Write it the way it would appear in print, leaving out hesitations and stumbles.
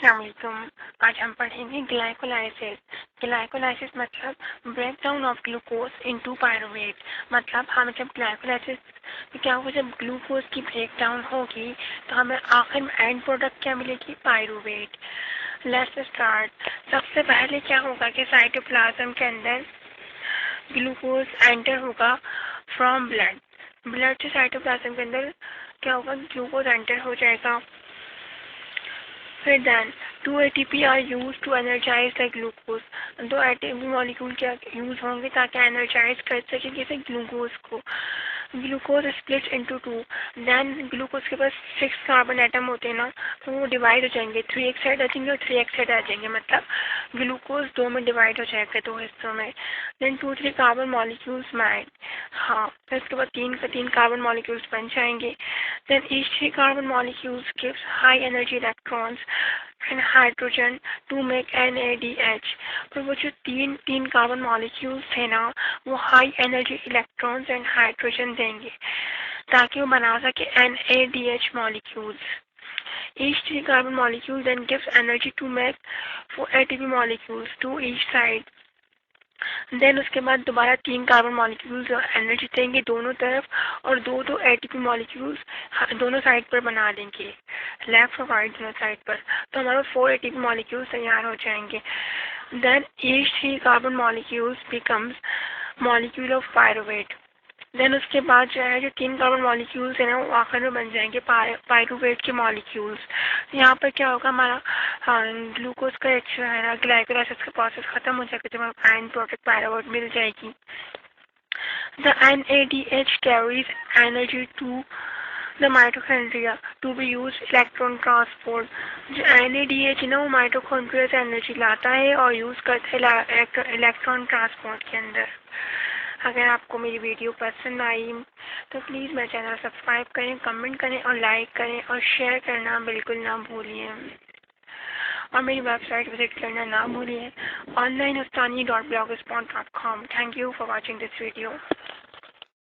अस्सलाम वालेकुम। आज हम पढ़ेंगे ग्लाइकोलाइसिस। ग्लाइकोलाइसिस मतलब break down of glucose into pyruvate. मतलब हमें जब ग्लाइकोलाइसिस क्या होगा, जब ग्लूकोज की ब्रेक डाउन होगी तो हमें आखिर में एंड प्रोडक्ट क्या मिलेगी, पायरुवेट। Let's start. सबसे पहले क्या होगा कि साइटोप्लाज्म के अंदर ग्लूकोज एंटर होगा फ्रॉम ब्लड। ब्लड से साइटोप्लाज्म के अंदर क्या होगा, ग्लूकोज एंटर हो जाएगा। फिर then 2 ATP are use to energize the glucose. 2 ATP molecule क्या यूज होंगे ताकि एनर्जाइज कर सके किसी ग्लूकोज को। Glucose split into 2। Then glucose के पास 6 कार्बन एटम होते हैं ना, तो वो डिवाइड हो जाएंगे, 3 एक साइड आ जाएंगे और 3 एक साइड आ जाएंगे। मतलब ग्लूकोज 2 में डिवाइड हो जाएगा, 2 हिस्सों में। Then 2-3 carbon molecules made. हाँ, फिर उसके बाद 3 कार्बन मॉलिक्यूल्स बन जाएंगे। Then each 3 carbon molecules gives high energy electrons and hydrogen to make NADH। तो वो जो तीन कार्बन मॉलिक्यूल्स थे ना, वो high energy electrons and hydrogen देंगे ताकि वो बना सके NADH molecules. Each 3 carbon molecule then gives energy to make 4 ATP molecules, 2 each side. Then उसके बाद दोबारा 3 कार्बन मॉलिक्यूल्स एनर्जी देंगे दोनों तरफ, और दो ATP मॉलिक्यूल्स दोनों साइड पर बना देंगे, लेफ्ट और राइट दोनों साइड पर। तो हमारे 4 ATP मॉलिक्यूल्स तैयार हो जाएंगे। Then each 3 carbon molecules becomes molecule of pyruvate. Then उसके बाद जो है, जो 3 कार्बन मॉलिक्यूल्स है ना, वो आखिर में बन जाएंगे पायरुवेट के मॉलिक्यूल्स। यहाँ पर क्या होगा, हमारा ग्लूकोज का एक जो है ना, ग्लाइकोलाइसिस का प्रोसेस खत्म हो जाएगा जब हमें एंड प्रोडक्ट पायरुवेट मिल जाएगी। The NADH carries energy to the mitochondria to be used electron transport। जो NADH है ना, वो माइटोकॉन्ड्रिया से एनर्जी लाता है और यूज़ करता है इलेक्ट्रॉन ट्रांसपोर्ट के अंदर। अगर आपको मेरी वीडियो पसंद आई तो प्लीज़ मेरा चैनल सब्सक्राइब करें, कमेंट करें और लाइक करें और शेयर करना बिल्कुल ना भूलिए। और मेरी वेबसाइट विजिट करना ना भूलिए, onlineustani.blogspot.com। Thank you for watching this video.